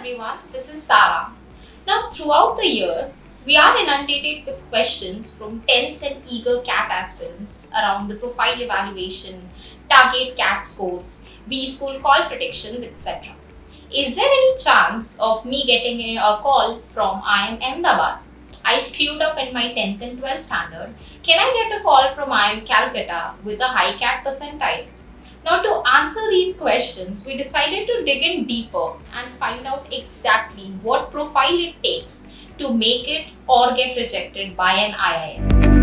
everyone, this is Sarah. Now, throughout the year, we are inundated with questions from tense and eager CAT aspirants around the profile evaluation, target CAT scores, B school call predictions, etc. Is there any chance of me getting a call from IIM Ahmedabad? I screwed up in my 10th and 12th standard. Can I get a call from IIM Calcutta with a high CAT percentile? Now, to answer these questions, we decided to dig in deeper and find out exactly what profile it takes to make it or get rejected by an IIM.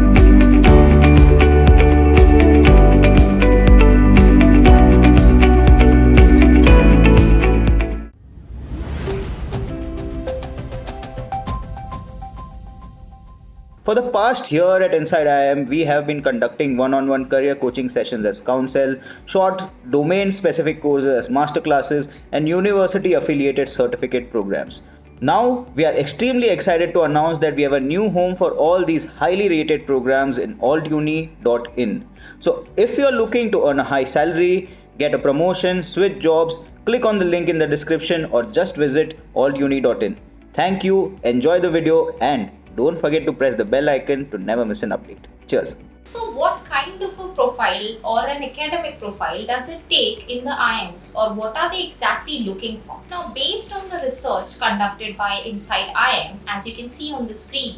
For the past year at InsideIIM, we have been conducting one-on-one career coaching sessions as counsel, short domain-specific courses as masterclasses, and university-affiliated certificate programs. Now, we are extremely excited to announce that we have a new home for all these highly rated programs in altuni.in. So, if you are looking to earn a high salary, get a promotion, switch jobs, click on the link in the description or just visit altuni.in. Thank you, enjoy the video, and don't forget to press the bell icon to never miss an update. Cheers. So, what kind of a profile or an academic profile does it take in the IIMs, or what are they exactly looking for? Now, based on the research conducted by InsideIIM, as you can see on the screen,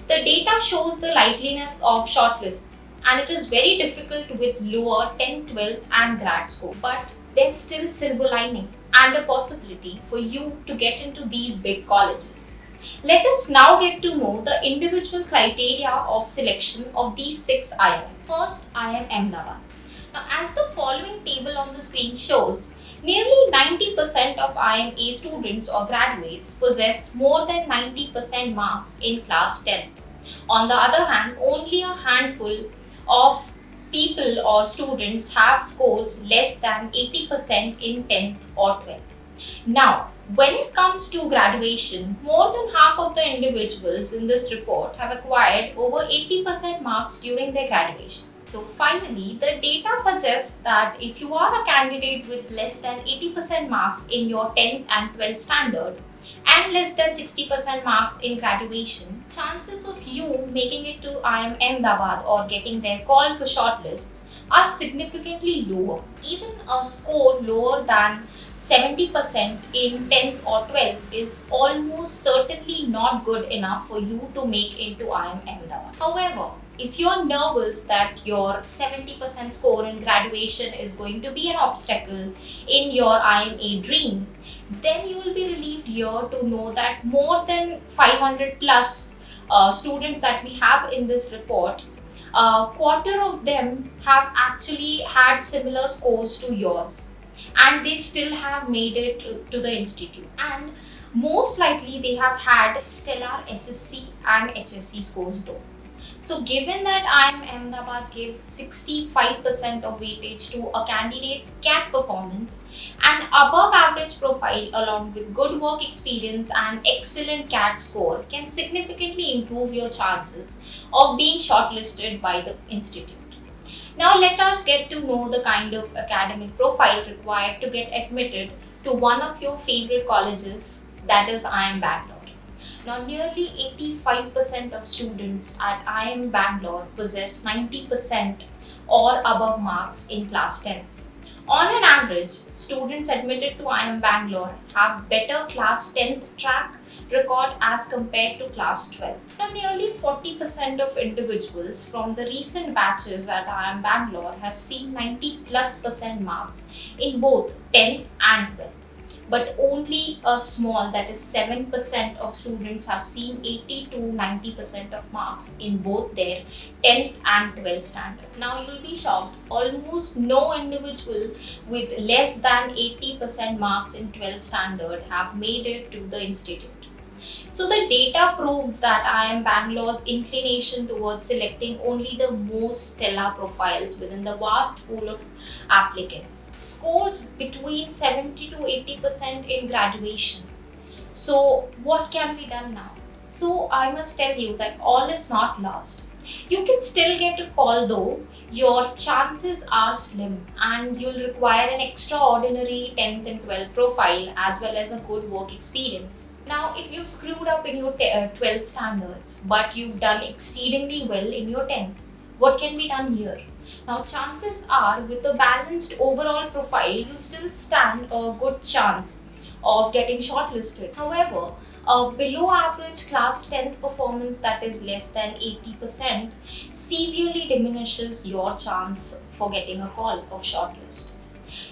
the data shows the likeliness of shortlists, and it is very difficult with lower 10th, 12th and grad score. But there's still silver lining and a possibility for you to get into these big colleges. Let us now get to know the individual criteria of selection of these 6 IIMs. First, IIM Ahmedabad. Now, as the following table on the screen shows, nearly 90% of IIMA students or graduates possess more than 90% marks in class 10th. On the other hand, only a handful of people or students have scores less than 80% in 10th or 12th. Now, when it comes to graduation, more than half of the individuals in this report have acquired over 80% marks during their graduation. So finally, the data suggests that if you are a candidate with less than 80% marks in your 10th and 12th standard and less than 60% marks in graduation, chances of you making it to IIM Ahmedabad or getting their call for shortlists are significantly lower. Even a score lower than 70% in 10th or 12th is almost certainly not good enough for you to make into IIM Ahmedabad. However, if you're nervous that your 70% score in graduation is going to be an obstacle in your IIMA dream, then you will be relieved here to know that more than 500 plus students that we have in this report, a quarter of them have actually had similar scores to yours, and they still have made it to the institute, and most likely they have had stellar SSC and HSC scores though. So given that IIM Ahmedabad gives 65% of weightage to a candidate's CAT performance, an above average profile along with good work experience and excellent CAT score can significantly improve your chances of being shortlisted by the institute. Now let us get to know the kind of academic profile required to get admitted to one of your favorite colleges, that is IIM Bangalore. Now, nearly 85% of students at IIM Bangalore possess 90% or above marks in class 10. On an average, students admitted to IIM Bangalore have better class 10th track record as compared to class 12. Now, nearly 40% of individuals from the recent batches at IIM Bangalore have seen 90+% marks in both 10th and 12th. But only a small, that is 7% of students have seen 80 to 90% of marks in both their 10th and 12th standard. Now you will be shocked, almost no individual with less than 80% marks in 12th standard have made it to the institute. So the data proves that IIM Bangalore's inclination towards selecting only the most stellar profiles within the vast pool of applicants. Scores between 70 to 80% in graduation. So what can be done now? So I must tell you that all is not lost. You can still get a call though. Your chances are slim and you'll require an extraordinary 10th and 12th profile as well as a good work experience. Now, if you've screwed up in your 12th standards but you've done exceedingly well in your 10th, what can be done here? Now, chances are with a balanced overall profile, you still stand a good chance of getting shortlisted. However, a below average class 10th performance that is less than 80% severely diminishes your chance for getting a call of shortlist.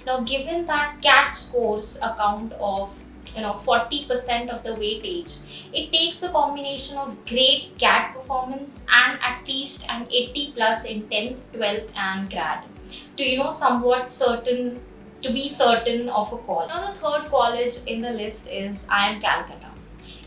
Now, given that CAT scores account of 40% of the weightage, it takes a combination of great CAT performance and at least an 80 plus in 10th, 12th and grad to somewhat certain to be certain of a call. Now, the third college in the list is IIM Calcutta.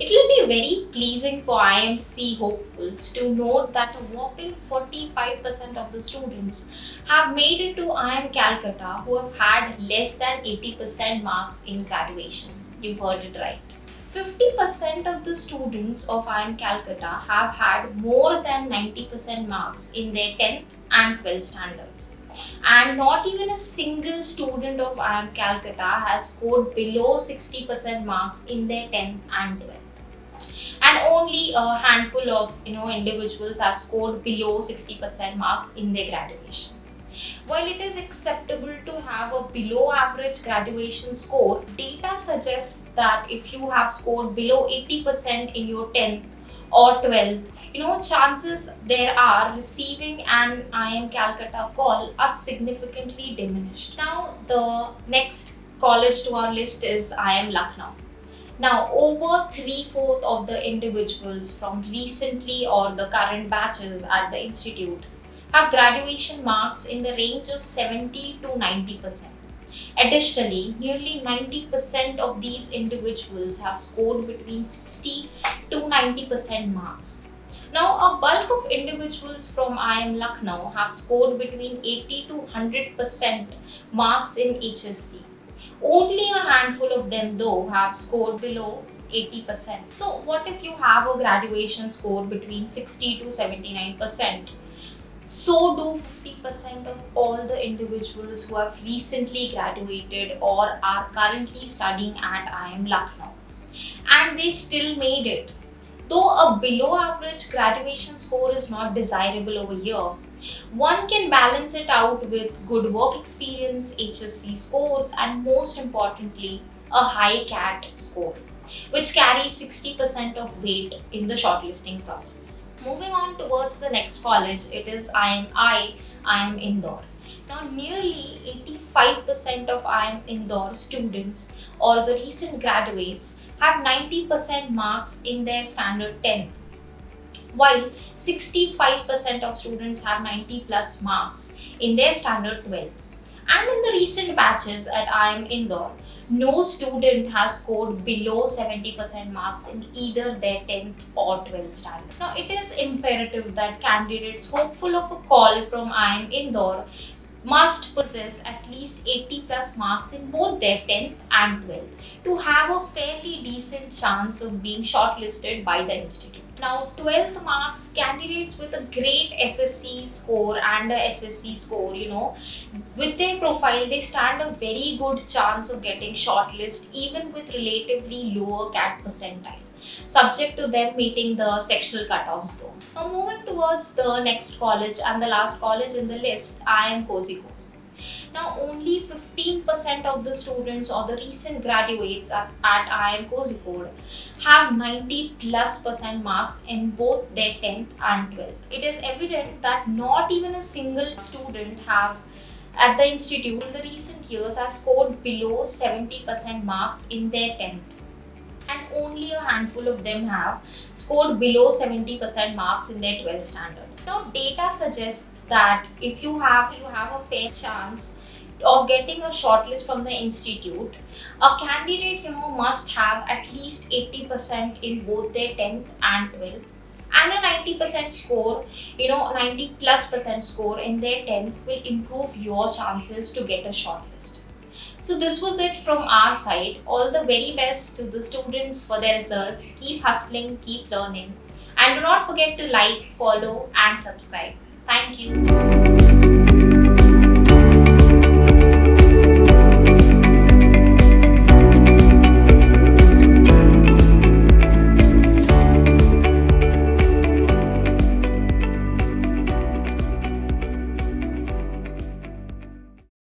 It will be very pleasing for IMC hopefuls to note that a whopping 45% of the students have made it to IIM Calcutta who have had less than 80% marks in graduation. You've heard it right. 50% of the students of IIM Calcutta have had more than 90% marks in their 10th and 12th standards. And not even a single student of IIM Calcutta has scored below 60% marks in their 10th and 12th. And only a handful of individuals have scored below 60% marks in their graduation. While it is acceptable to have a below average graduation score, data suggests that if you have scored below 80% in your 10th or 12th, chances there are receiving an IIM Calcutta call are significantly diminished. Now, the next college to our list is IIM Lucknow. Now, over 3/4 of the individuals from recently or the current batches at the institute have graduation marks in the range of 70 to 90%. Additionally, nearly 90% of these individuals have scored between 60 to 90% marks. Now, a bulk of individuals from IIM Lucknow have scored between 80 to 100% marks in HSC. Only a handful of them though have scored below 80%. So what if you have a graduation score between 60 to 79%? So do 50% of all the individuals who have recently graduated or are currently studying at IIM Lucknow. And they still made it. Though a below average graduation score is not desirable over here, one can balance it out with good work experience, HSC scores, and most importantly, a high CAT score, which carries 60% of weight in the shortlisting process. Moving on towards the next college, it is IIM Indore. Now, nearly 85% of IIM Indore students or the recent graduates have 90% marks in their standard 10th, while 65% of students have 90 plus marks in their standard 12th. And in the recent batches at IIM Indore, no student has scored below 70% marks in either their 10th or 12th standard. Now, it is imperative that candidates hopeful of a call from IIM Indore must possess at least 80 plus marks in both their 10th and 12th to have a fairly decent chance of being shortlisted by the institute. Now, 12th marks, candidates with a great SSC score and a SSC score, with their profile, they stand a very good chance of getting shortlisted even with relatively lower CAT percentile, subject to them meeting the sectional cutoffs though. Now, moving towards the next college and the last college in the list, IIM Kozhikode. Now, only 15% of the students or the recent graduates at IIM Kozhikode have 90 plus percent marks in both their 10th and 12th. It is evident that not even a single student at the institute in the recent years has scored below 70% marks in their 10th. And only a handful of them have scored below 70% marks in their 12th standard. Now, data suggests that if you have a fair chance of getting a shortlist from the institute, a candidate must have at least 80% in both their 10th and 12th, and a 90% score, 90 plus percent score in their 10th will improve your chances to get a shortlist. So this was it from our side. All the very best to the students for their results. Keep hustling, keep learning, And do not forget to like, follow, and subscribe. Thank you.